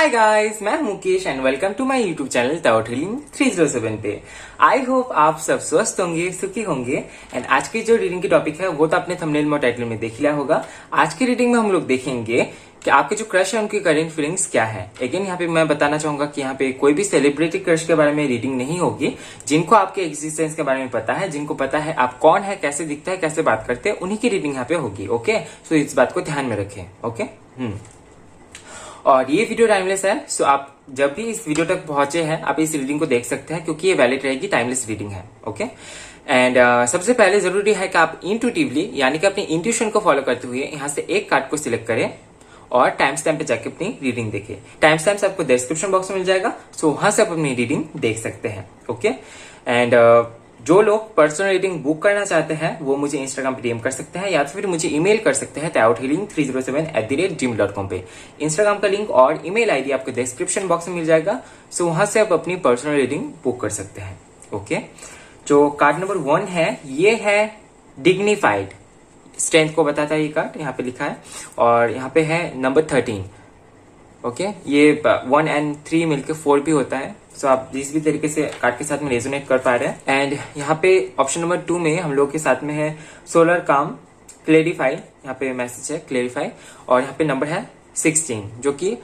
हाय guys, मैं Mukesh and welcome to my YouTube channel tower healing 307 पे। I hope आप सब स्वस्थ होंगे, सुखी होंगे। एंड आज की जो रीडिंग की टॉपिक है वो तो आपने थंबनेल में टाइटल में देख लिया होगा। आज की रीडिंग में हम लोग देखेंगे कि आपके जो क्रश है उनकी करंट फीलिंग्स क्या है। अगेन यहाँ पे मैं बताना चाहूंगा कि यहाँ पे कोई भी सेलिब्रिटी क्रश के बारे में रीडिंग नहीं होगी। जिनको आपके एग्जिस्टेंस के बारे में पता है, जिनको पता है आप कौन है, कैसे दिखता है, कैसे बात करते हैं, उन्हीं की रीडिंग यहाँ पे होगी। ओके, सो इस बात को ध्यान में रखें। ओके और ये वीडियो टाइमलेस है, सो आप जब भी इस वीडियो तक पहुंचे हैं आप इस रीडिंग को देख सकते हैं क्योंकि ये वैलिड रहेगी, टाइमलेस रीडिंग है। ओके एंड सबसे पहले जरूरी है कि आप इंट्यूटिवली यानी कि अपनी इंट्यूशन को फॉलो करते हुए यहाँ से एक कार्ड को सिलेक्ट करें और टाइम स्टैम्प पे जाके अपनी रीडिंग देखिए। टाइम स्टैम्प आपको डिस्क्रिप्शन बॉक्स में मिल जाएगा, सो वहां से आप अपनी रीडिंग देख सकते हैं। ओके एंड जो लोग पर्सनल रीडिंग बुक करना चाहते हैं वो मुझे इंस्टाग्राम पे डीएम कर सकते हैं या तो फिर मुझे ईमेल कर सकते हैं tarothealing307@gmail.com पे। इंस्टाग्राम का लिंक और ईमेल आईडी आपको डिस्क्रिप्शन बॉक्स में मिल जाएगा, सो वहां से आप अपनी पर्सनल रीडिंग बुक कर सकते हैं। ओके, जो कार्ड नंबर 1 है ये है डिग्निफाइड। स्ट्रेंथ को बताता है ये कार्ड, यहाँ पे लिखा है। और यहाँ पे है नंबर 13। ओके ये 1 and 3 मिलकर 4 भी होता है, सो आप जिस भी तरीके से कार्ड के साथ में रेजोनेट कर पा रहे हैं। एंड यहाँ पे ऑप्शन नंबर 2 में हम लोग के साथ में है सोलर काम, क्लेरिफाई। यहाँ पे मैसेज है क्लेरिफाई और यहाँ पे नंबर है 16 जो कि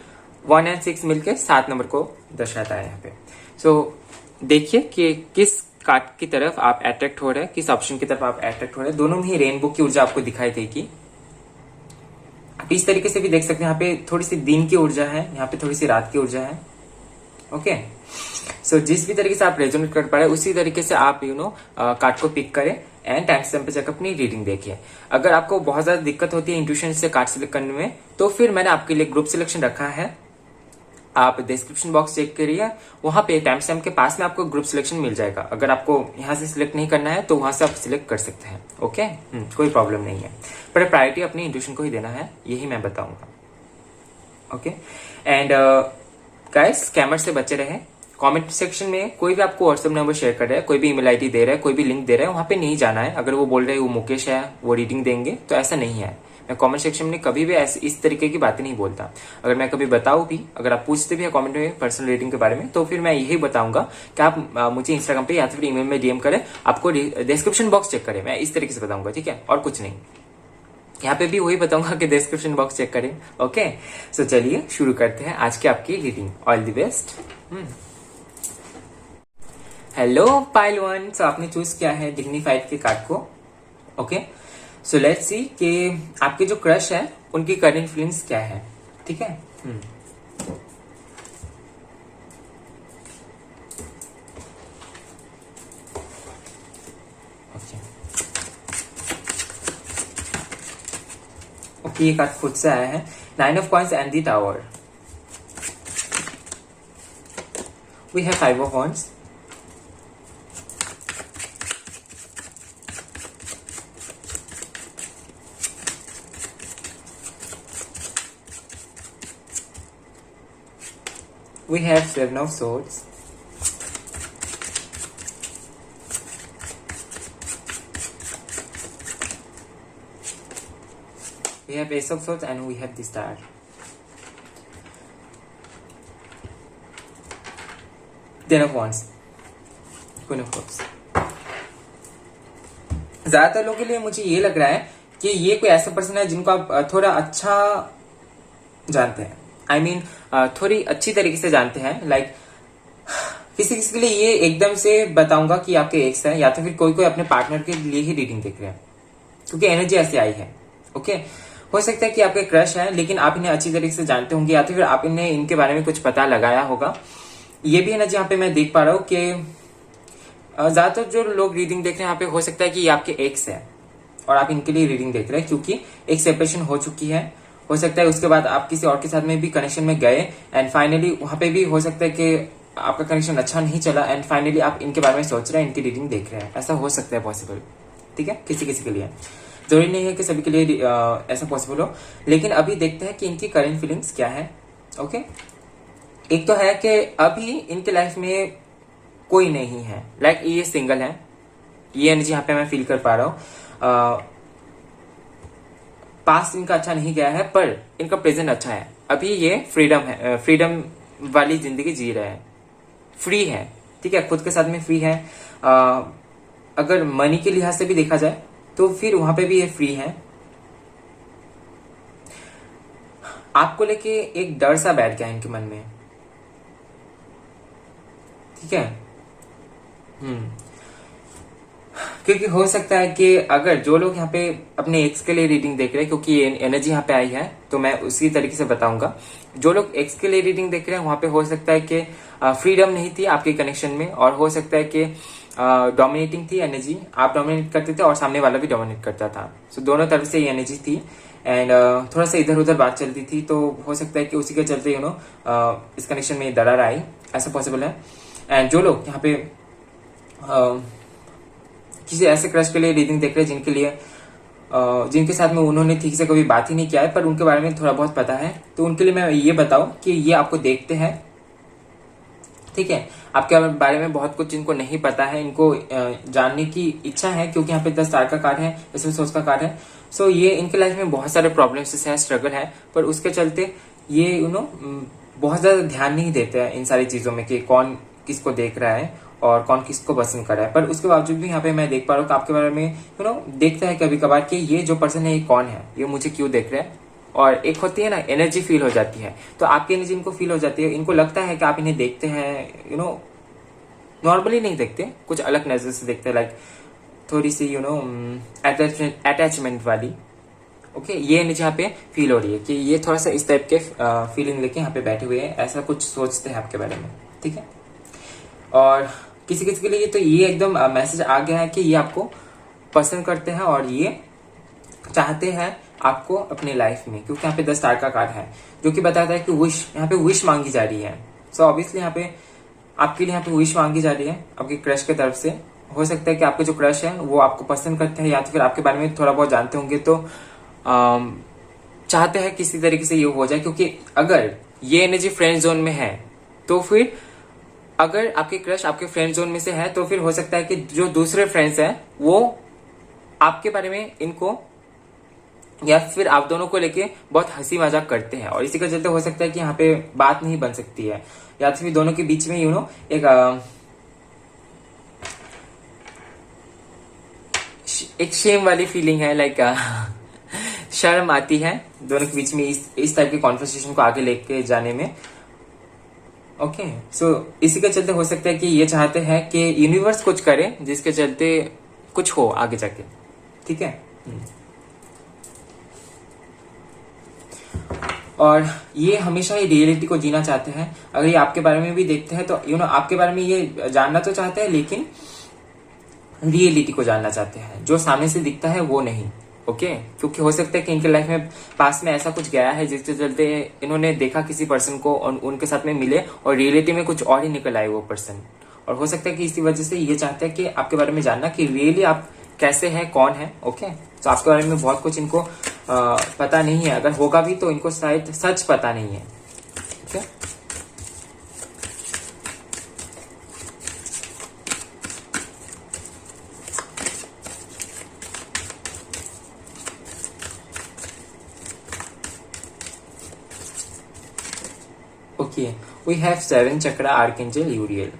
1 and 6 मिलकर 7 नंबर को दर्शाता है यहाँ पे। सो देखिए कि किस कार्ड की तरफ आप अट्रैक्ट हो रहे हैं, किस ऑप्शन की तरफ आप अट्रैक्ट हो रहे हैं। दोनों में ही रेनबो की ऊर्जा आपको दिखाई देगी। आप इस तरीके से भी देख सकते हैं, यहाँ पे थोड़ी सी दिन की ऊर्जा है, यहाँ पे थोड़ी सी रात की ऊर्जा है। ओके सो जिस भी तरीके से आप रेजोनेट कर पा रहे हैं उसी तरीके से आप कार्ड को पिक करें एंड टाइम स्टैम्प पे जाकर अपनी रीडिंग देखिए। अगर आपको बहुत ज्यादा दिक्कत होती है इंट्यूशन से कार्ड सिलेक्ट करने में तो फिर मैंने आपके लिए ग्रुप सिलेक्शन रखा है, आप डिस्क्रिप्शन बॉक्स चेक करिए, वहां पे टाइम स्टैम्प के पास में आपको ग्रुप सिलेक्शन मिल जाएगा। अगर आपको यहाँ से सिलेक्ट नहीं करना है तो वहां से आप सिलेक्ट कर सकते हैं। ओके कोई प्रॉब्लम नहीं है, पर प्रायोरिटी अपनी इंट्यूशन को ही देना है, यही मैं बताऊंगा। ओके एंड गाइस स्कैमर से बचे रहे। कमेंट सेक्शन में कोई भी आपको व्हाट्सएप नंबर शेयर कर रहा है, कोई भी ईमेल आईडी दे रहा है, कोई भी लिंक दे रहा है, वहां पे नहीं जाना है। अगर वो बोल रहे हैं वो मुकेश है वो रीडिंग देंगे तो ऐसा नहीं है। मैं कमेंट सेक्शन में कभी भी ऐसे इस तरीके की बातें नहीं बोलता। अगर मैं कभी बताऊं भी, अगर आप पूछते भी है कमेंट में पर्सनल रीडिंग के बारे में, तो फिर मैं यही बताऊंगा कि आप मुझे इंस्टाग्राम पे या फिर ईमेल में डीएम करें, आपको डिस्क्रिप्शन बॉक्स चेक करें। मैं इस तरीके से बताऊंगा, ठीक है, और कुछ नहीं। यहाँ पे भी वही बताऊंगा कि डिस्क्रिप्शन बॉक्स चेक करें। ओके सो चलिए शुरू करते हैं आज की आपकी reading. All the best. Hello pile 1, सो आपने चूज किया है डिग्निफाइड के कार्ड को। ओके सो लेट्स सी कि आपके जो क्रश है उनकी करंट फीलिंग्स क्या है, ठीक है। ओके ये कार्ड खुद से आया है, 9 of coins and the tower. We have 5 of wands. We have 7 of swords. We have Ace of Swords and we have the Star. Ten of Wands. Queen of Cups. ज्यादातर लोगों के लिए मुझे ये लग रहा है कि ये कोई ऐसा पर्सन है जिनको आप थोड़ा अच्छा जानते हैं। I mean, थोड़ी अच्छी तरीके से जानते हैं। लाइक किसी किसी के लिए ये एकदम से बताऊंगा कि आपके एक्स है, या तो फिर कोई कोई अपने पार्टनर के लिए ही रीडिंग देख रहे हैं क्योंकि एनर्जी ऐसी आई है। ओके हो सकता है कि आपके क्रश है लेकिन आप इन्हें अच्छी तरीके से जानते होंगे, या तो फिर आप इन्हें इनके बारे में कुछ पता लगाया होगा। ये भी एनर्जी यहाँ पे मैं देख पा रहा हूँ कि ज्यादातर जो लोग रीडिंग देख रहे हैं यहाँ पे हो सकता है कि ये आपके एक्स है और आप इनके लिए रीडिंग देख रहे हैं क्योंकि एक सेपरेशन हो चुकी है। हो सकता है उसके बाद आप किसी और के साथ में भी कनेक्शन में गए एंड फाइनली वहां पे भी हो सकता है कि आपका कनेक्शन अच्छा नहीं चला एंड फाइनली आप इनके बारे में सोच रहे हैं, इनकी रीडिंग देख रहे हैं। ऐसा हो सकता है पॉसिबल, ठीक है, किसी किसी के लिए। जरूरी नहीं है कि सभी के लिए ऐसा पॉसिबल हो, लेकिन अभी देखते हैं कि इनकी करंट फीलिंग्स क्या है। ओके एक तो है कि अभी इनके लाइफ में कोई नहीं है, लाइक ये सिंगल है, ये एनर्जी यहाँ पे मैं फील कर पा रहा हूँ। पास्ट इनका अच्छा नहीं गया है पर इनका प्रेजेंट अच्छा है। अभी ये फ्रीडम है, फ्रीडम वाली जिंदगी जी रहा है, फ्री है, ठीक है, खुद के साथ में फ्री है। अगर मनी के लिहाज से भी देखा जाए तो फिर वहां पे भी ये फ्री है। आपको लेके एक डर सा बैठ गया इनके मन में, ठीक है। क्योंकि हो सकता है कि अगर जो लोग यहाँ पे अपने एक्स के लिए रीडिंग देख रहे हैं, क्योंकि ये एनर्जी यहाँ पे आई है तो मैं उसी तरीके से बताऊंगा। जो लोग एक्स के लिए रीडिंग देख रहे हैं वहां पे हो सकता है कि फ्रीडम नहीं थी आपके कनेक्शन में, और हो सकता है कि डोमिनेटिंग थी एनर्जी, आप डोमिनेट करते थे और सामने वाला भी डोमिनेट करता था। सो दोनों तरफ से ये एनर्जी थी एंड थोड़ा सा इधर उधर बात चलती थी, तो हो सकता है कि उसी के चलते इस कनेक्शन में दरार आई, ऐसा पॉसिबल है। एंड जो लोग यहाँ पे किसी ऐसे क्रश के लिए रीडिंग देख रहे हैं जिनके लिए जिनके साथ में उन्होंने ठीक से कभी बात ही नहीं किया है पर उनके बारे में थोड़ा बहुत पता है, तो उनके लिए मैं ये बताऊं कि ये आपको देखते हैं, ठीक है। आपके बारे में बहुत कुछ इनको नहीं पता है, इनको जानने की इच्छा है, क्योंकि यहाँ पे 10 स्टार का कार्ड है, इसमें सोच का कार्ड है। सो ये इनके लाइफ में बहुत सारे प्रॉब्लम्स है, स्ट्रगल है, पर उसके चलते ये बहुत ज्यादा ध्यान नहीं देते हैं इन सारी चीजों में कि कौन किसको देख रहा है और कौन किसको पसंद कर रहा है। पर उसके बावजूद भी यहाँ पे मैं देख पा रहा हूँ कि आपके बारे में देखता है कभी कभार कि ये जो पर्सन है ये कौन है, ये मुझे क्यों देख रहा है। और एक होती है ना एनर्जी फील हो जाती है, तो आपकी एनर्जी इनको फील हो जाती है, इनको लगता है कि आप इन्हें देखते हैं, नॉर्मली नहीं देखते, कुछ अलग नजर से देखते हैं, लाइक थोड़ी सी अटैचमेंट वाली। ओके, ये एनर्जी यहाँ पे फील हो रही है कि ये थोड़ा सा इस टाइप के फीलिंग लेके यहाँ पे बैठे हुए हैं, ऐसा कुछ सोचते हैं आपके बारे में, ठीक है। और किसी किसी के लिए तो ये एकदम मैसेज आ गया है कि ये आपको पसंद करते हैं और ये चाहते हैं आपको अपनी लाइफ में, क्योंकि यहाँ पे 10 स्टार का कार्ड है जो कि बताता है कि विश, यहाँ पे विश मांगी जा रही है। सो ऑब्वियसली यहाँ पे आपके लिए यहाँ पे विश मांगी जा रही है आपके क्रश की तरफ से। हो सकता है कि आपके जो क्रश है वो आपको पसंद करते हैं या तो फिर आपके बारे में थोड़ा बहुत जानते होंगे, तो चाहते हैं किसी तरीके से ये हो जाए, क्योंकि अगर ये एनर्जी फ्रेंड जोन में है तो फिर अगर आपके क्रश आपके फ्रेंड जोन में से है तो फिर हो सकता है कि जो दूसरे फ्रेंड्स हैं वो आपके बारे में इनको या फिर आप दोनों को लेके बहुत हंसी मजाक करते हैं, और इसी के चलते हो सकता है कि यहाँ पे बात नहीं बन सकती है, या फिर दोनों के बीच में एक शेम वाली फीलिंग है, लाइक शर्म आती है दोनों के बीच में इस टाइप के कॉन्वर्सेशन को आगे लेके जाने में। ओके, सो इसी के चलते हो सकता है कि ये चाहते हैं कि यूनिवर्स कुछ करे जिसके चलते कुछ हो आगे जाके, ठीक है। और ये हमेशा ही रियलिटी को जीना चाहते हैं। अगर ये आपके बारे में भी देखते हैं तो आपके बारे में ये जानना तो चाहते हैं, लेकिन रियलिटी को जानना चाहते हैं, जो सामने से दिखता है वो नहीं। ओके, क्योंकि हो सकता है कि इनके लाइफ में पास में ऐसा कुछ गया है जिसके चलते इन्होंने देखा किसी पर्सन को और उनके साथ में मिले और रियलिटी में कुछ और ही निकल आए वो पर्सन, और हो सकता है कि इसी वजह से ये चाहते हैं कि आपके बारे में जानना कि रियली आप कैसे हैं, कौन है। ओके, तो आपके बारे में बहुत कुछ इनको पता नहीं है, अगर होगा भी तो इनको शायद सच पता नहीं है। Okay, Okay, we have 7 chakra archangel Uriel.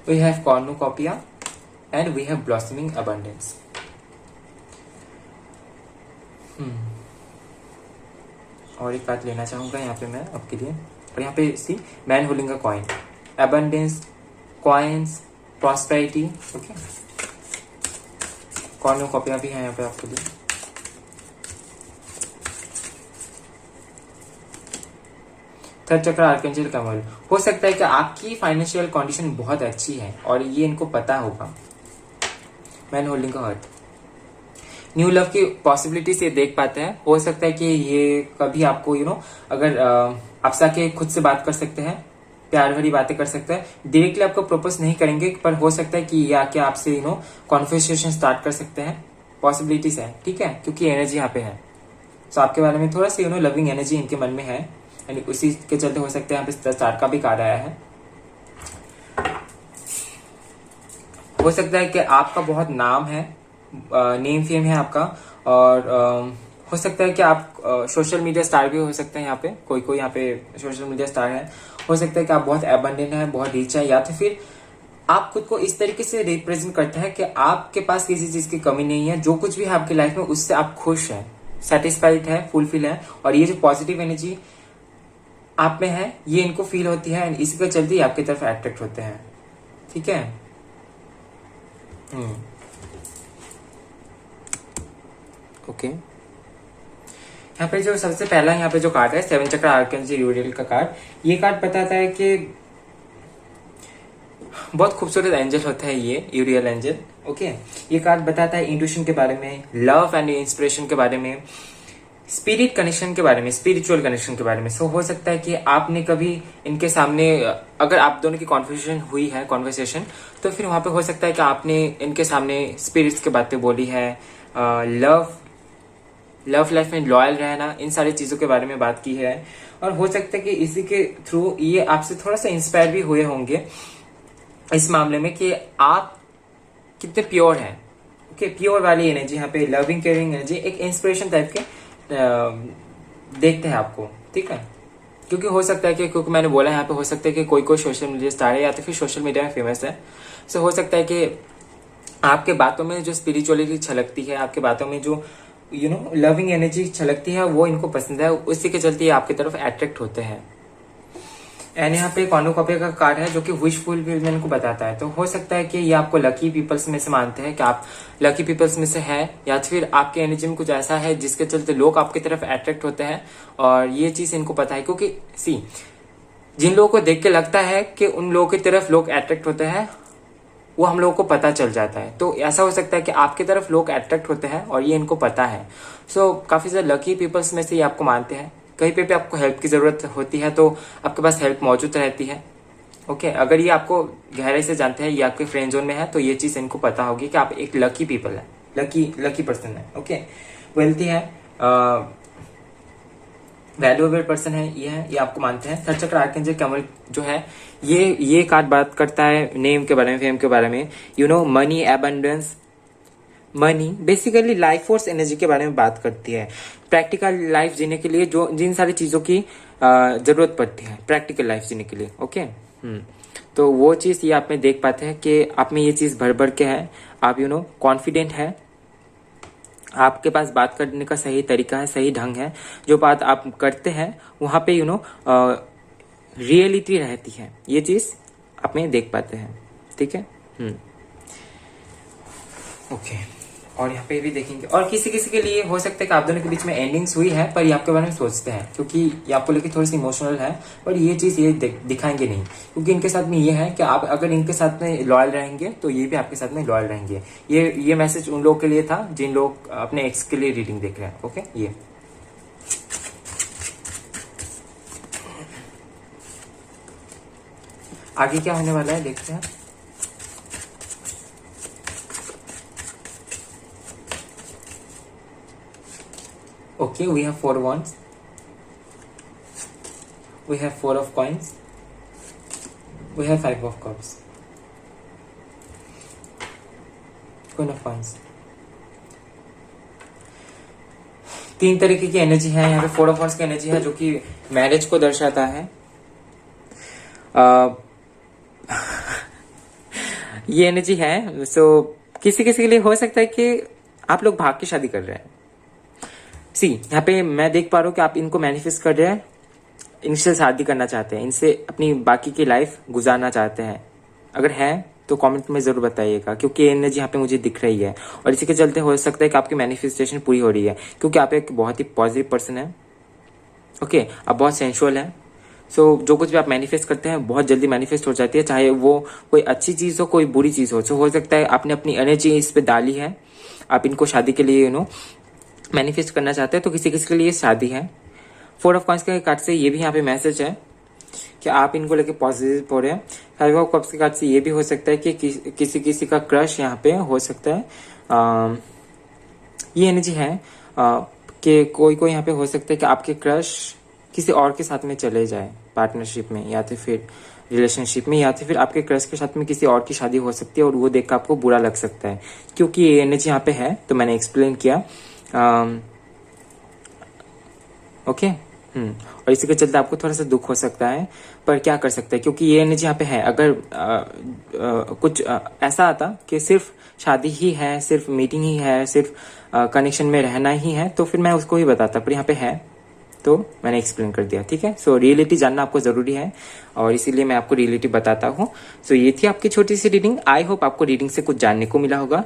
We have cornucopia and we have blossoming abundance. और एक कार्ड लेना चाहूंगा यहाँ पे मैं आपके लिए, और यहाँ पे see man holding a coin, abundance, coins, prosperity. Okay, cornucopia भी है यहाँ पे आपके लिए। थर्ड चक्र आर्केंजल कमल। हो सकता है कि आपकी फाइनेंशियल कंडीशन बहुत अच्छी है और ये इनको पता होगा। Man holding a heart, new love की पॉसिबिलिटीज ये देख पाते हैं। हो सकता है कि ये कभी आपको अगर आपसे आके खुद से बात कर सकते हैं, प्यार भरी बातें कर सकते हैं, डायरेक्टली आपको प्रपोज नहीं करेंगे, पर हो सकता है कि ये आके आपसे कॉन्वर्सेशन स्टार्ट कर सकते हैं, पॉसिबिलिटीज है, ठीक है, क्योंकि एनर्जी यहाँ पे है। तो आपके बारे में थोड़ा सा लविंग एनर्जी इनके मन में है, यानी उसी के चलते हो सकता है यहाँ पे स्टार का भी कार्ड आया है। हो सकता है कि आपका बहुत नाम है, नेम फेम है आपका, और हो सकता है कि आप सोशल मीडिया स्टार भी हो सकते हैं। यहाँ पे कोई कोई यहाँ पे सोशल मीडिया स्टार है। हो सकता है कि आप बहुत एबंडेंट है, बहुत रिच है, या तो फिर आप खुद को इस तरीके से रिप्रेजेंट करते हैं कि आपके पास किसी चीज की कमी नहीं है। जो कुछ भी है आपकी लाइफ में उससे आप खुश हैं, सेटिस्फाइड है, फुलफिल है, और ये जो पॉजिटिव एनर्जी आप में है ये इनको फील होती है, एंड इसी के चलते ही आपकी तरफ अट्रैक्ट होते हैं। ठीक है। ओके, यहाँ पे जो सबसे पहला यहाँ पे जो कार्ड है 7 चक्र आर्कएंजल यूरियल का कार्ड, ये कार्ड बताता है कि बहुत खूबसूरत एंजल होता है ये यूरियल एंजल। ओके, ये कार्ड बताता है इंट्यूशन के बारे में, लव एंड इंस्पिरेशन के बारे में, स्पिरिट कनेक्शन के बारे में, स्पिरिचुअल कनेक्शन के बारे में। सो हो सकता है कि आपने कभी इनके सामने, अगर आप दोनों की कॉन्वर्सेशन हुई है तो फिर वहां पे हो सकता है कि आपने इनके सामने स्पिरिट्स की बातें बोली है, लव लाइफ में लॉयल रहना, इन सारी चीजों के बारे में बात की है। और हो सकता है कि इसी के थ्रू ये आपसे थोड़ा सा इंस्पायर भी हुए होंगे इस मामले में कि आप कितने प्योर हैं। ओके, प्योर वाली एनर्जी यहाँ पे, लविंग केयरिंग एनर्जी, एक इंस्पिरेशन टाइप के देखते हैं आपको। ठीक है, क्योंकि हो सकता है कि, क्योंकि मैंने बोला यहाँ पे हो सकता है कि कोई कोई सोशल मीडिया स्टार है या तो फिर सोशल मीडिया में फेमस है। सो हो सकता है कि आपके बातों में जो स्पिरिचुअलिटी छलकती है, आपके बातों में जो लविंग एनर्जी छलकती है, वो इनको पसंद है, उसी के चलते आपकी तरफ अट्रैक्ट होते हैं। एंड यहाँ पे कॉर्नुकॉपिया का कार्ड है जो कि विश फुलफिलमेंट को बताता है। तो हो सकता है कि ये आपको लकी पीपल्स में से मानते हैं, कि आप लकी पीपल्स में से है, या फिर आपके एनर्जी में कुछ ऐसा है जिसके चलते लोग आपकी तरफ अट्रैक्ट होते हैं, और ये चीज इनको पता है। क्योंकि जिन लोगों को देख के लगता है कि उन लोगों की तरफ लोग अट्रैक्ट होते हैं, वो हम लोगों को पता चल जाता है। तो ऐसा हो सकता है कि आपकी तरफ लोग अट्रैक्ट होते हैं और ये इनको पता है। सो काफी ज्यादा लकी पीपल्स में से ये आपको मानते हैं। कहीं पे भी आपको हेल्प की जरूरत होती है तो आपके पास हेल्प मौजूद रहती है। ओके, अगर ये आपको गहराई से जानते हैं, ये आपके फ्रेंड जोन में है, तो ये चीज इनको पता होगी कि आप एक लकी पीपल है, लकी पर्सन है। ओके, वेल्थी है, वैल्यूएबल पर्सन है, ये आपको मानते हैं। थर्ड चक्र आर्कएंजल कैमुएल जो है, ये कार्ड बात करता है नेम के बारे में, फेम के बारे में, money, abundance, money, basically life force energy के बारे में बात करती है। प्रैक्टिकल लाइफ जीने के लिए जिन सारी चीजों की जरूरत पड़ती है प्रैक्टिकल लाइफ जीने के लिए। ओके, तो वो चीज ये आप में देख पाते हैं कि आप में ये चीज भर भर के है। आप कॉन्फिडेंट है, आपके पास बात करने का सही तरीका है, सही ढंग है। जो बात आप करते हैं वहां पे रियलिटी रहती है, ये चीज आप में देख पाते हैं। ठीक है। ओके, और यहाँ पे भी देखेंगे, और किसी किसी के लिए हो सकता है कि आप दोनों के बीच में एंडिंग्स हुई है, पर ये आपके बारे में सोचते हैं, क्योंकि ये आपको लेके थोड़ी सी इमोशनल है, पर ये चीज ये दिखाएंगे नहीं, क्योंकि इनके साथ में ये है कि आप अगर इनके साथ में लॉयल रहेंगे तो ये भी आपके साथ में लॉयल रहेंगे। ये मैसेज उन लोगों के लिए था जिन लोग अपने एक्स के लिए रीडिंग देख रहे हैं। ओके, ये आगे क्या होने वाला है देखते हैं। Okay, we have 4 wands. We have 4 of coins. We have 5 of cups. Queen of coins. 3 तरीके की एनर्जी है यहाँ पे। 4 of wands की एनर्जी है जो कि मैरिज को दर्शाता है। ये एनर्जी है। सो किसी किसी के लिए हो सकता है कि आप लोग भाग के शादी कर रहे हैं। यहाँ पे मैं देख पा रहा हूँ कि आप इनको मैनिफेस्ट कर रहे हैं, इनसे शादी करना चाहते हैं, इनसे अपनी बाकी की लाइफ गुजारना चाहते हैं। अगर है तो कमेंट में जरूर बताइएगा, क्योंकि एनर्जी यहाँ पे मुझे दिख रही है, और इसी के चलते हो सकता है कि आपकी मैनिफेस्टेशन पूरी हो रही है, क्योंकि आप एक बहुत ही पॉजिटिव पर्सन है। ओके, आप बहुत सेंसुअल है। सो जो कुछ भी आप मैनिफेस्ट करते हैं बहुत जल्दी मैनिफेस्ट हो जाती है, चाहे वो कोई अच्छी चीज हो, कोई बुरी चीज हो। हो सकता है आपने अपनी एनर्जी इस पे डाली है, आप इनको शादी के लिए मैनिफेस्ट करना चाहते हैं, तो किसी किसी के लिए शादी है। 4 ऑफ कॉइंस के कार्ड से ये भी यहाँ पे मैसेज है कि आप इनको लेके पॉजिटिव हो रहे हैं। 5 ऑफ कप्स के कार्ड से ये भी हो सकता है कि किसी किसी का क्रश यहाँ पे हो सकता है। ये एनर्जी है कि कोई यहाँ पे हो सकता है कि आपके क्रश किसी और के साथ में चले जाए पार्टनरशिप में, या तो फिर रिलेशनशिप में, या तो फिर आपके क्रश के साथ में किसी और की शादी हो सकती है और वो देख कर आपको बुरा लग सकता है, क्योंकि ये एनर्जी यहाँ पे है, तो मैंने एक्सप्लेन किया। ओके। और इसी के चलते आपको थोड़ा सा दुख हो सकता है, पर क्या कर सकते हैं, क्योंकि ये एनर्जी यहाँ पे है। अगर कुछ ऐसा आता कि सिर्फ शादी ही है, सिर्फ मीटिंग ही है, सिर्फ कनेक्शन में रहना ही है, तो फिर मैं उसको ही बताता, पर यहाँ पे है तो मैंने एक्सप्लेन कर दिया। ठीक है, सो रियलिटी जानना आपको जरूरी है और इसीलिए मैं आपको रियलिटी बताता हूँ। सो ये थी आपकी छोटी सी रीडिंग। आई होप आपको रीडिंग से कुछ जानने को मिला होगा।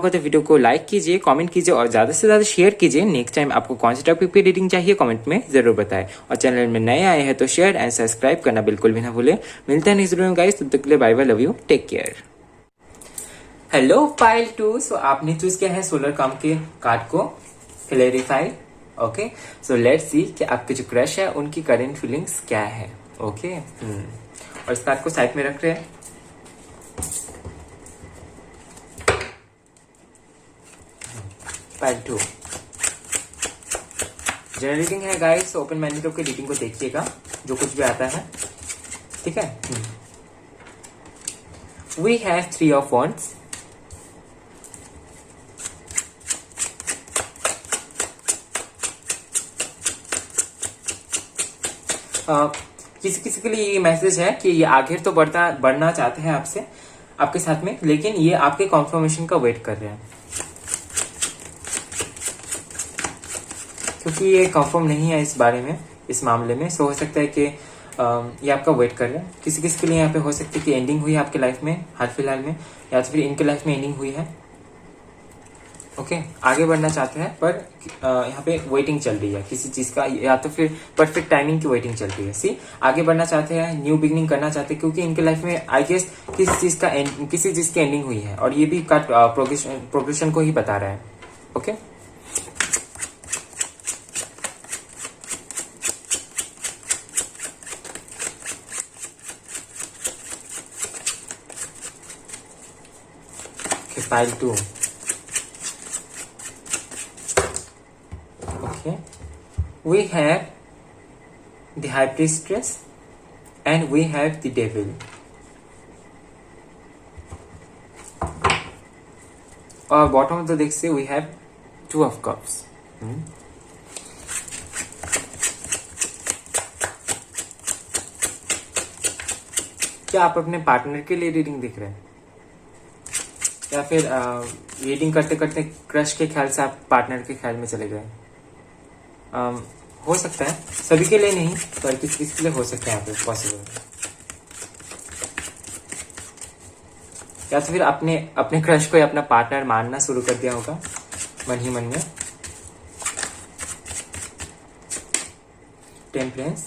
तो वीडियो को लाइक कीजिए, कमेंट कीजिए और ज्यादा से ज्यादा शेयर कीजिए। नेक्स्ट टाइम आपको कौन सी टॉपिक पे रीडिंग चाहिए कमेंट में जरूर बताएं, और चैनल में नए आए हैं तो शेयर एंड सब्सक्राइब करना बिल्कुल भी ना भूले। मिलते हैं नेक्स्ट वीडियो में गाइस, तब तक के लिए bye bye, love you, take care. Hello pile 2, so आपने चूज किया है सोलर काम के कार्ड को clarify. Okay, so let's see कि आपके जो क्रश है उनकी करेंट फीलिंग्स क्या है। ओके, और इस कार्ड को साइड में रख रहे हैं। पार्ट 2 जनरल रीडिंग है गाइस, ओपन माइंडेड होकर रीडिंग को देखिएगा, जो कुछ भी आता है। ठीक है, वी हैव 3 ऑफ wands, किसी किसी के लिए ये मैसेज है कि ये आगे तो बढ़ना चाहते हैं आपसे, आपके साथ में, लेकिन ये आपके कॉन्फर्मेशन का वेट कर रहे हैं, क्योंकि ये कंफर्म नहीं है इस बारे में, इस मामले में। सो हो सकता है कि ये आपका वेट कर रहे हैं। किसी किसी के लिए यहाँ पे हो सकता है कि एंडिंग हुई है आपके लाइफ में हाल फिलहाल में, या तो फिर इनके लाइफ में एंडिंग हुई है। ओके, आगे बढ़ना चाहते हैं, पर यहाँ पे वेटिंग चल रही है किसी चीज का, या तो फिर परफेक्ट टाइमिंग की वेटिंग चल रही है। सी, आगे बढ़ना चाहते हैं, न्यू बिगनिंग करना चाहते हैं, क्योंकि इनके लाइफ में आई गेस किसी चीज की एंडिंग हुई है, और ये भी कार्ड प्रोग्रेशन को ही बता रहा है। Okay, pile 2। Okay, we have the high priestess and we have the devil. और bottom of the deck से we have 2 of cups. क्या आप अपने पार्टनर के लिए रीडिंग देख रहे हैं, या फिर रीडिंग करते करते क्रश के ख्याल से आप पार्टनर के ख्याल में चले गए? हो सकता है, सभी के लिए नहीं, पर किसी किसी के लिए हो सकता है यहाँ पे पॉसिबल। या तो फिर अपने क्रश को अपना पार्टनर मानना शुरू कर दिया होगा मन ही मन में। Temperance,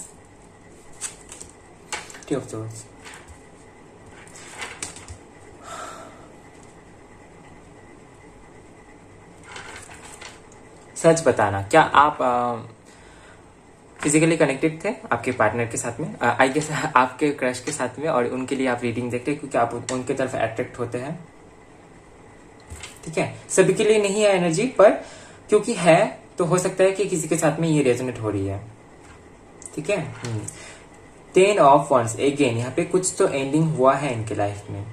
two of swords. सच बताना, क्या आप फिजिकली कनेक्टेड थे आपके पार्टनर के साथ में, आई गेस आपके क्रश के साथ में, और उनके लिए आप रीडिंग देखते हैं क्योंकि आप उनके तरफ अट्रैक्ट होते हैं? ठीक है, सभी के लिए नहीं है एनर्जी, पर क्योंकि है तो हो सकता है कि किसी के साथ में ये रेजोनेट हो रही है। ठीक है, 10 ऑफ wands, अगेन यहाँ पे कुछ तो एंडिंग हुआ है इनके लाइफ में।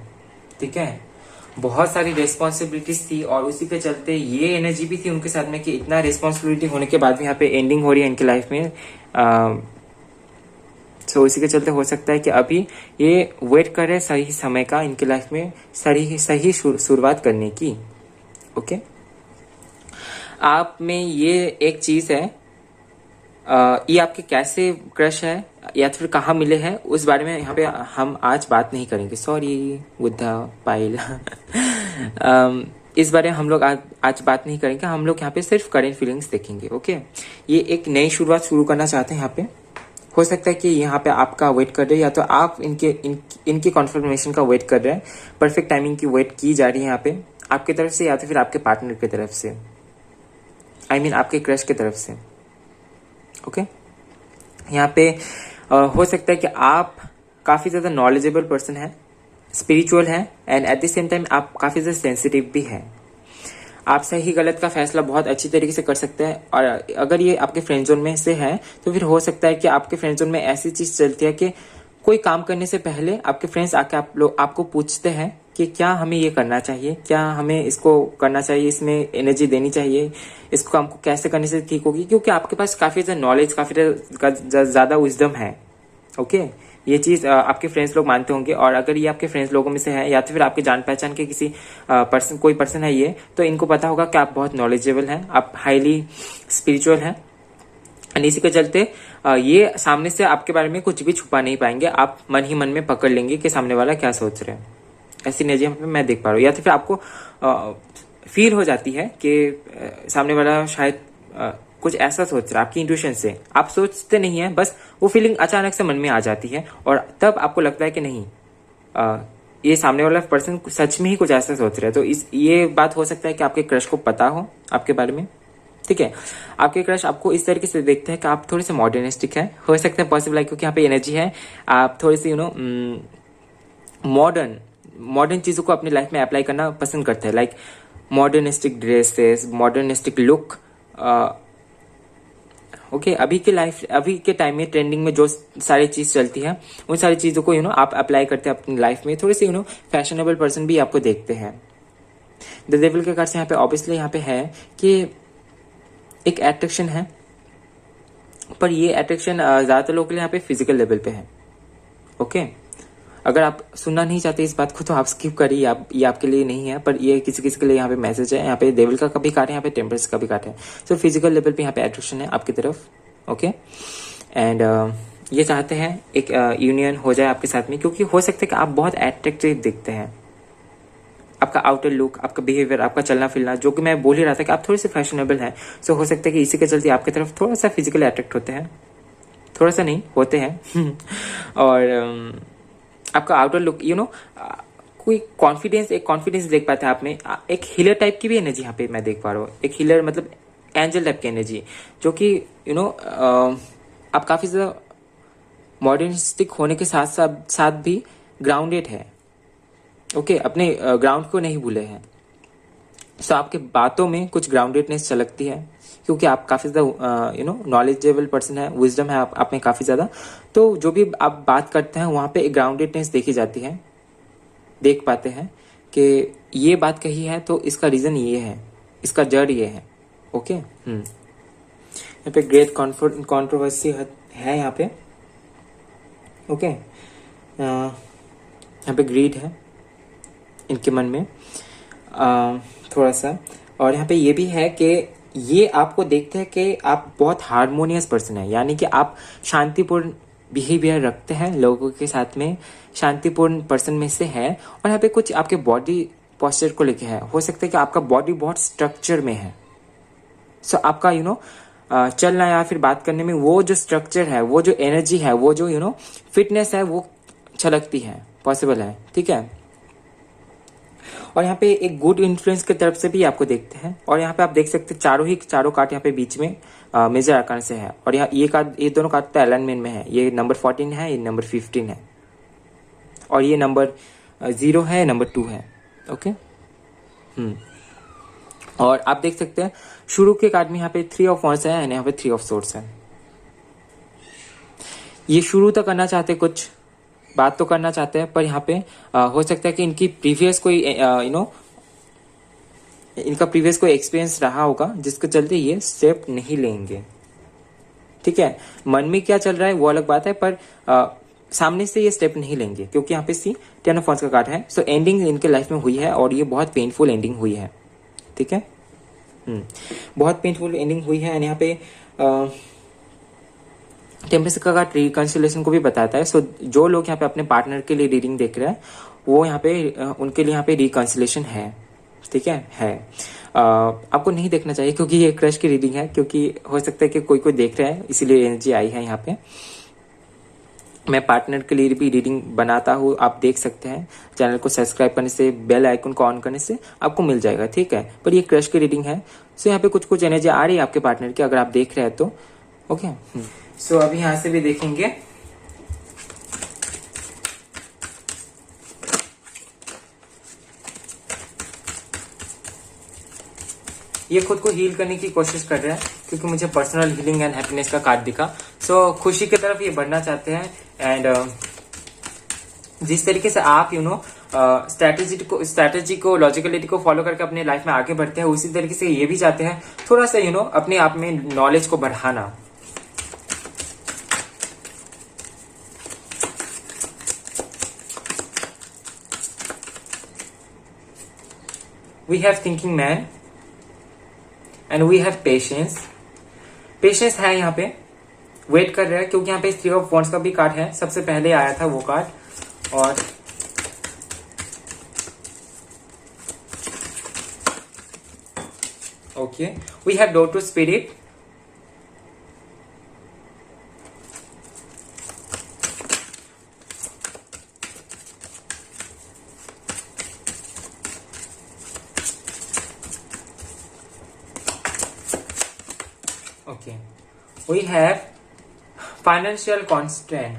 ठीक है, बहुत सारी रेस्पॉन्सिबिलिटीज थी और उसी के चलते ये एनर्जी भी थी उनके साथ में कि इतना रेस्पॉन्सिबिलिटी होने के बाद भी यहाँ पे एंडिंग हो रही है इनके लाइफ में। सो इसी के चलते हो सकता है कि अभी ये वेट कर रहे हैं सही समय का इनके लाइफ में सही शुरुआत करने की। ओके, आप में ये एक चीज है, ये आपके कैसे क्रश है या फिर कहाँ मिले हैं उस बारे में यहाँ पे हम आज बात नहीं करेंगे। सॉरी बुद्धा पाइल इस बारे में हम लोग आज बात नहीं करेंगे। हम लोग यहाँ पे सिर्फ करेंट फीलिंग्स देखेंगे। ओके, ये एक नई शुरुआत शुरू करना चाहते हैं यहाँ पे। हो सकता है कि यहाँ पे आपका वेट कर रहे हैं, या तो आप इनकी कॉन्फर्मेशन का वेट कर रहे हैं। परफेक्ट टाइमिंग की वेट की जा रही है यहाँ पे आपकी तरफ से, या तो फिर आपके पार्टनर की तरफ से, आई मीन आपके क्रश की तरफ से। ओके, यहाँ पे हो सकता है कि आप काफी ज्यादा नॉलेजेबल पर्सन है, स्पिरिचुअल है, and at the same time आप काफी ज्यादा सेंसिटिव भी है। आप सही गलत का फैसला बहुत अच्छी तरीके से कर सकते हैं। और अगर ये आपके फ्रेंड जोन में से है तो फिर हो सकता है कि आपके फ्रेंड जोन में ऐसी चीज चलती है कि कोई काम करने से पहले आपके फ्रेंड्स आके आपको पूछते हैं कि क्या हमें ये करना चाहिए, क्या हमें इसको करना चाहिए, इसमें एनर्जी देनी चाहिए, इसको काम को कैसे करने से ठीक होगी, क्योंकि आपके पास काफी ज्यादा नॉलेज, काफी ज्यादा विजडम है। ओके, ये चीज आपके फ्रेंड्स लोग मानते होंगे। और अगर ये आपके फ्रेंड्स लोगों में से है या तो फिर आपके जान पहचान के किसी कोई पर्सन है ये, तो इनको पता होगा कि आप बहुत नॉलेजेबल हैं, आप हाईली स्पिरिचुअल हैं। एंड इसी के चलते ये सामने से आपके बारे में कुछ भी छुपा नहीं पाएंगे, आप मन ही मन में पकड़ लेंगे कि सामने वाला क्या सोच रहे हैं। ऐसी एनर्जी मैं देख पा रहा हूँ। या तो फिर आपको फील हो जाती है कि सामने वाला शायद कुछ ऐसा सोच रहा है, आपकी इंट्यूशन से। आप सोचते नहीं है, बस वो फीलिंग अचानक से मन में आ जाती है और तब आपको लगता है कि नहीं, ये सामने वाला पर्सन सच में ही कुछ ऐसा सोच रहा है। तो ये बात हो सकता है कि आपके क्रश को पता हो आपके बारे में, ठीक है। आपके क्रश आपको इस तरीके से देखते हैं कि आप थोड़े से मॉडर्निस्टिक है, हो सकता है पॉसिबल है, क्योंकि यहाँ पे एनर्जी है, आप थोड़े से मॉडर्न चीजों को अपनी लाइफ में अप्लाई करना पसंद करते हैं, like modernistic dresses, modernistic look. Okay, अभी के टाइम में ट्रेंडिंग में जो सारी चीज चलती है, उन सारी चीजों को आप अप्लाई करते हैं अपनी लाइफ में। थोड़े से फैशनेबल पर्सन भी आपको देखते हैं। द डेविल के कार्ड से यहाँ पे ऑब्वियसली यहाँ पे है कि एक अट्रैक्शन है, पर ये अट्रैक्शन ज्यादातर लोगों के लिए यहाँ पे फिजिकल लेवल पे है। ओके, अगर आप सुनना नहीं चाहते इस बात को तो आप स्किप करिए, ये आपके लिए नहीं है, पर ये किसी किसी के लिए यहाँ पे मैसेज है। यहाँ पे डेविल का भी कार्ड है, यहाँ पे टेम्परेंस का भी कार्ड है। तो फिजिकल लेवल पे यहाँ पे अट्रैक्शन है आपकी तरफ। ओके, एंड ये चाहते हैं एक यूनियन हो जाए आपके साथ में, क्योंकि हो सकता है कि आप बहुत अट्रैक्टिव दिखते हैं। आपका आउटर लुक, आपका बिहेवियर, आपका चलना फिरना, जो कि मैं बोल ही रहा था कि आप थोड़े से फैशनेबल हैं। सो हो सकता है कि इसी के चलते आपकी तरफ थोड़ा सा फिजिकली अट्रैक्ट होते हैं, थोड़ा सा नहीं होते हैं। और आपका आउटर लुक कोई एक कॉन्फिडेंस देख पाते हैं आप में। एक हीलर टाइप की भी एनर्जी यहाँ पे मैं देख पा रहा हूँ। एक हीलर मतलब एंजल टाइप की एनर्जी, जो कि आप काफी ज्यादा मॉडर्निस्टिक होने के साथ भी ग्राउंडेड है। ओके, अपने ग्राउंड को नहीं भूले हैं। सो आपके बातों में कुछ ग्राउंडेडनेस झलकती है, क्योंकि आप काफी ज्यादा नॉलेजेबल पर्सन है, विजडम है आप में काफी ज्यादा। तो जो भी आप बात करते हैं वहां पे एक ग्राउंडेडनेस देखी जाती है, देख पाते हैं कि ये बात कही है तो इसका रीजन ये है, इसका जड़ ये है। ओके, यहाँ पे ग्रेट कॉन्ट्रोवर्सी है यहाँ पे। ओके, यहाँ पे ग्रीड है इनके मन में थोड़ा सा। और यहाँ पे ये भी है कि ये आपको देखते हैं कि आप बहुत हार्मोनियस पर्सन है, यानी कि आप शांतिपूर्ण बिहेवियर रखते हैं लोगों के साथ में, शांतिपूर्ण पर्सन में से है। और यहाँ पे कुछ आपके बॉडी पोस्चर को लेके है, हो सकता है कि आपका बॉडी बहुत स्ट्रक्चर में है। सो आपका चलना या फिर बात करने में वो जो स्ट्रक्चर है, वो जो एनर्जी है, वो जो फिटनेस है, वो छलकती है, पॉसिबल है, ठीक है। और यहाँ पे एक गुड इन्फ्लुएंस की तरफ से भी आपको देखते हैं। और यहाँ पे आप देख सकते हैं चारों कार्ड यहाँ पे बीच में मेजर आकार से है। और यहाँ ये दोनों कार्ड तो अलाइनमेंट में है। ये नंबर 14 है, ये नंबर 15 है, और ये नंबर 0 है, नंबर 2 है। ओके, और आप देख सकते हैं शुरू के कार्ड में यहाँ पे 3 ऑफ वॉन्ड्स है, यहाँ पे 3 ऑफ सोर्ड्स है। ये शुरू तो करना चाहते, कुछ बात तो करना चाहते हैं, पर यहाँ पे हो सकता है कि इनकी प्रीवियस कोई इनका प्रीवियस कोई एक्सपीरियंस रहा होगा, जिसके चलते ये स्टेप नहीं लेंगे, ठीक है। मन में क्या चल रहा है वो अलग बात है, पर सामने से ये स्टेप नहीं लेंगे, क्योंकि यहाँ पे 10 ऑफ वॉन्ड्स का कार्ड है। सो एंडिंग इनके लाइफ में हुई है, और ये बहुत पेनफुल एंडिंग हुई है, ठीक है। बहुत पेनफुल एंडिंग हुई है। यहाँ पे टेम्परेंस का कार्ड रिकंसिलेशन को भी बताता है। सो जो लोग यहाँ पे अपने पार्टनर के लिए रीडिंग देख रहे हैं, वो यहाँ पे उनके लिए यहाँ पे रिकंसिलेशन है, ठीक है। आपको नहीं देखना चाहिए, क्योंकि ये क्रश की रीडिंग है, क्योंकि हो सकता है कि कोई देख रहा है, इसीलिए एनर्जी आई है यहाँ पे। मैं पार्टनर के लिए भी रीडिंग बनाता हूँ, आप देख सकते हैं। चैनल को सब्सक्राइब करने से, बेल आइकन को ऑन करने से आपको मिल जाएगा, ठीक है। पर ये क्रश की रीडिंग है। सो यहाँ पे कुछ एनर्जी आ रही है आपके पार्टनर की, अगर आप देख रहे हैं तो। ओके, सो अभी यहां से भी देखेंगे। ये खुद को हील करने की कोशिश कर रहे हैं, क्योंकि मुझे पर्सनल हीलिंग एंड हैप्पीनेस का कार्ड दिखा। सो खुशी की तरफ ये बढ़ना चाहते हैं, एंड जिस तरीके से आप स्ट्रैटेजी को लॉजिकलिटी को फॉलो करके अपने लाइफ में आगे बढ़ते हैं, उसी तरीके से ये भी चाहते हैं थोड़ा सा अपने आप में नॉलेज को बढ़ाना। We have thinking man and we have patience. Patience है यहाँ पे, वेट कर रहे हैं, क्योंकि यहाँ पे 3 ऑफ वॉन्ड्स का भी कार्ड है, सबसे पहले आया था वो कार्ड। और okay, we have door to spirit. Okay, we have financial constant.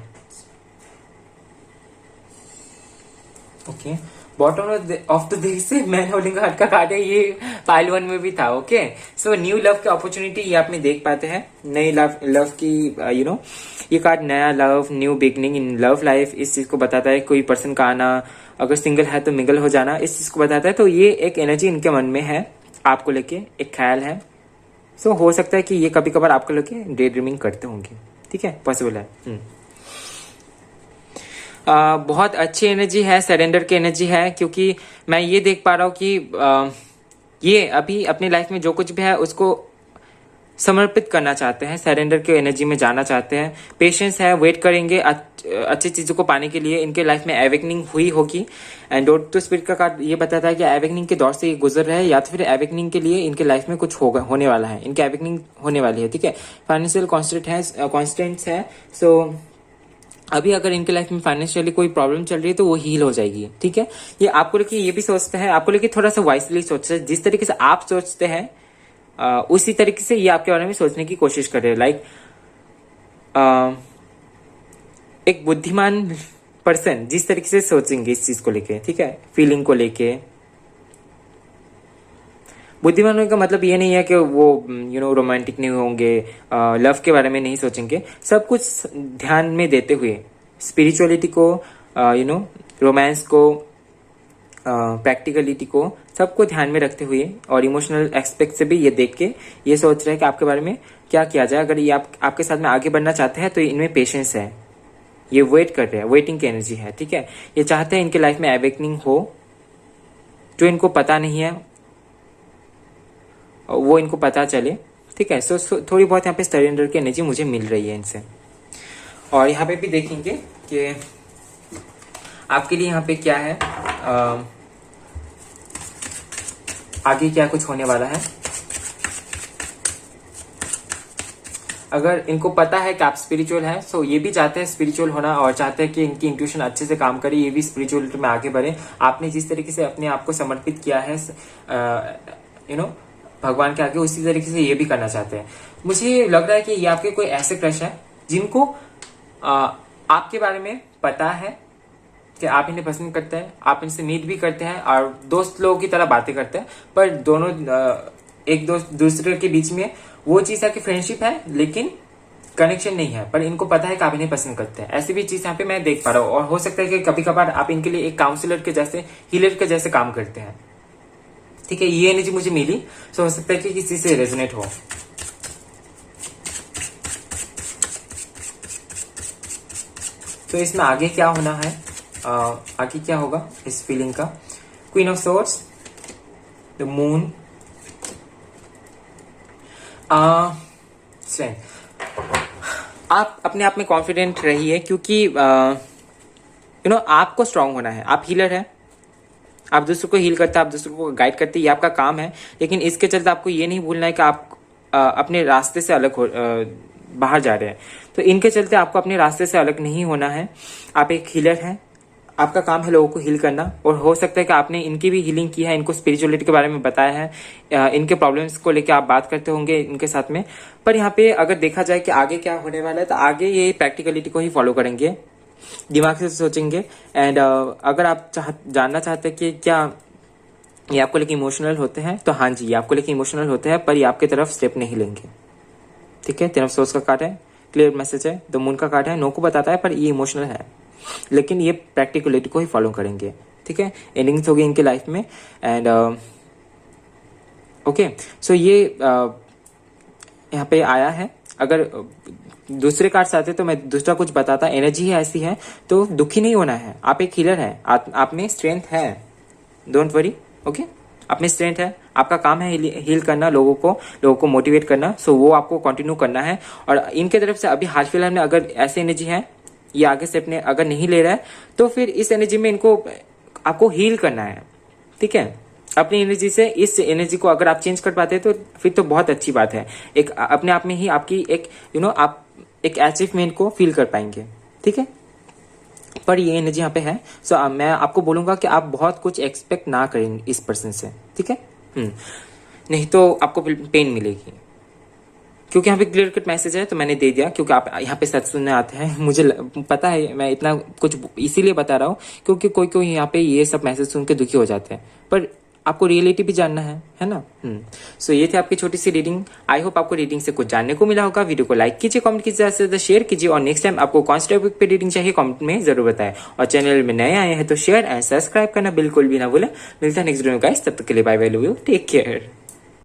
Okay, bottom of the देश से मैन होल्डिंग हार्ट का कार्ड है, ये पाइल 1 में भी था। ओके, सो न्यू लव की अपॉर्चुनिटी ये आप में देख पाते हैं, नई लव की ये कार्ड नया love, new beginning in love life, इस चीज को बताता है। कोई पर्सन का आना, अगर सिंगल है तो मिंगल हो जाना, इस चीज को बताता है। तो ये एक एनर्जी इनके मन में है आपको लेके, एक ख्याल है। सो हो सकता है कि ये कभी कभार आपको लेके डे ड्रीमिंग करते होंगे, ठीक है, पॉसिबल है। बहुत अच्छी एनर्जी है, सरेंडर की एनर्जी है, क्योंकि मैं ये देख पा रहा हूँ कि ये अभी अपनी लाइफ में जो कुछ भी है उसको समर्पित करना चाहते हैं, सरेंडर की एनर्जी में जाना चाहते हैं। पेशेंस है, वेट करेंगे अच्छी चीजों को पाने के लिए। इनके लाइफ में एवेकनिंग हुई होगी। एंड डोर टू स्पिरिट का कार्ड ये बताता है कि एवेकनिंग के दौर से ये गुजर रहे हैं, या तो फिर एवेकनिंग के लिए इनके लाइफ में कुछ होने वाला है, इनकी एवेकनिंग होने वाली है, ठीक है। फाइनेंशियल कॉन्स्टेंट्स है। सो अभी अगर इनके लाइफ में फाइनेंशियली कोई प्रॉब्लम चल रही है तो वो हील हो जाएगी, ठीक है। ये आपको लेके ये भी सोचते हैं, आपको लेके थोड़ा सा वाइसली सोचते हैं। जिस तरीके से आप सोचते हैं उसी तरीके से ये आपके बारे में सोचने की कोशिश कर रहे हैं। लाइक एक बुद्धिमान पर्सन जिस तरीके से सोचेंगे इस चीज को लेके, ठीक है, फीलिंग को लेके। बुद्धिमान होने का मतलब ये नहीं है कि वो रोमांटिक नहीं होंगे, लव के बारे में नहीं सोचेंगे। सब कुछ ध्यान में देते हुए, स्पिरिचुअलिटी को, रोमांस को, प्रैक्टिकलिटी को, सबको ध्यान में रखते हुए और इमोशनल एस्पेक्ट से भी ये देख के ये सोच रहे हैं कि आपके बारे में क्या किया जाए। अगर ये आपके साथ में आगे बढ़ना चाहते हैं तो इनमें पेशेंस है, ये वेट कर रहे हैं, वेटिंग की एनर्जी है, ठीक है। ये चाहते हैं इनके लाइफ में अवेकनिंग हो, जो इनको पता नहीं है वो इनको पता चले, ठीक है। सो थोड़ी बहुत यहाँ पे सरेंडर की एनर्जी मुझे मिल रही है इनसे। और यहाँ पे भी देखेंगे कि आपके लिए यहाँ पे क्या है, आगे क्या कुछ होने वाला है। अगर इनको पता है कि आप स्पिरिचुअल हैं, सो ये भी चाहते हैं स्पिरिचुअल होना और चाहते हैं कि इनकी इंट्यूशन अच्छे से काम करे, ये भी स्पिरिचुअलिटी में आगे बढ़े। आपने जिस तरीके से अपने आप को समर्पित किया है भगवान के आगे, उसी तरीके से ये भी करना चाहते हैं। मुझे लग रहा है कि ये आपके कोई ऐसे क्रश है जिनको आपके बारे में पता है कि आप इन्हें पसंद करते हैं, आप इनसे मीट भी करते हैं और दोस्त लोगों की तरह बातें करते हैं, पर दोनों एक दूसरे के बीच में वो चीज है कि फ्रेंडशिप है लेकिन कनेक्शन नहीं है, पर इनको पता है कि आप इन्हें पसंद करते हैं। ऐसी भी चीज यहाँ पे मैं देख पा रहा हूँ। और हो सकता है कि कभी कभार आप इनके लिए एक काउंसलर के जैसे, हीलर के जैसे काम करते हैं, ठीक है। ये एनर्जी मुझे मिली, सो हो सकता है कि किसी से रेजोनेट हो। तो इसमें आगे क्या होना है, आगे क्या होगा इस फीलिंग का। Queen of swords, the moon, आप अपने आप में कॉन्फिडेंट रहिए, क्योंकि आपको स्ट्रांग होना है। आप हीलर हैं, आप दूसरों को हील करते हैं, आप दूसरों को गाइड करते हैं, ये आपका काम है। लेकिन इसके चलते आपको ये नहीं भूलना है कि आप अपने रास्ते से अलग बाहर जा रहे हैं। तो इनके चलते आपको अपने रास्ते से अलग नहीं होना है। आप एक हीलर हैं, आपका काम है लोगों को हील करना। और हो सकता है कि आपने इनकी भी हीलिंग की है, इनको स्पिरिचुअलिटी के बारे में बताया है, इनके प्रॉब्लम्स को लेकर आप बात करते होंगे इनके साथ में। पर यहाँ पे अगर देखा जाए कि आगे क्या होने वाला है, तो आगे ये प्रैक्टिकलिटी को ही फॉलो करेंगे, दिमाग से सोचेंगे। एंड अगर आप जानना चाहते हैं कि क्या ये आपको लेके इमोशनल होते हैं, तो हाँ जी, ये आपको लेके इमोशनल होते हैं, पर ये आपकी तरफ स्टेप नहीं लेंगे, ठीक है। 3 ऑफ सोर्स का कार्ड है, क्लियर मैसेज है। द मून का कार्ड है, नो को बताता है, पर ये इमोशनल है। लेकिन ये प्रैक्टिकलिटी को ही फॉलो करेंगे, ठीक है। एंडिंग्स होगी इनके लाइफ में एंड ओके। सो ये यहाँ पे आया है। अगर दूसरे कार्ड्स आते तो मैं दूसरा कुछ बताता। एनर्जी ही ऐसी है तो दुखी नहीं होना है। आप एक हीलर है, आप में स्ट्रेंथ है, डोंट वरी, ओके। आप में स्ट्रेंथ है, आपका काम है हील करना, लोगों को मोटिवेट करना। सो वो आपको कंटिन्यू करना है। और इनके तरफ से अभी हाल फिलहाल में अगर ऐसी एनर्जी है, ये आगे से अपने अगर नहीं ले रहा है तो फिर इस एनर्जी में इनको आपको हील करना है, ठीक है। अपनी एनर्जी से इस एनर्जी को अगर आप चेंज कर पाते हैं तो फिर तो बहुत अच्छी बात है। एक अपने आप में ही आपकी एक आप एक अचीवमेंट को फील कर पाएंगे, ठीक है। पर ये एनर्जी यहाँ पे है। सो मैं आपको बोलूंगा कि आप बहुत कुछ एक्सपेक्ट ना करें इस पर्सन से, ठीक है। नहीं तो आपको पेन मिलेगी, क्योंकि यहाँ पे क्लियर कट मैसेज है तो मैंने दे दिया, क्योंकि आप यहाँ पे सच सुनने आते हैं। मुझे पता है, मैं इतना कुछ इसीलिए बता रहा हूँ क्योंकि कोई यहाँ पे ये सब मैसेज सुन के दुखी हो जाते हैं, पर आपको रियलिटी भी जानना है ना। सो ये थी आपकी छोटी सी रीडिंग। आई होप आपको रीडिंग से कुछ जानने को मिला होगा। वीडियो को लाइक कीजिए, कमेंट कीजिए, ज्यादा से ज्यादा शेयर कीजिए और नेक्स्ट टाइम आपको कौन से टॉपिक पे रीडिंग चाहिए कमेंट में जरूर बताएं। और चैनल में नए आए हैं तो शेयर एंड सब्सक्राइब करना बिल्कुल भी ना भूलें। मिलता है नेक्स्ट वीडियो में गाइस, तब तक के लिए bye bye, love you, take care.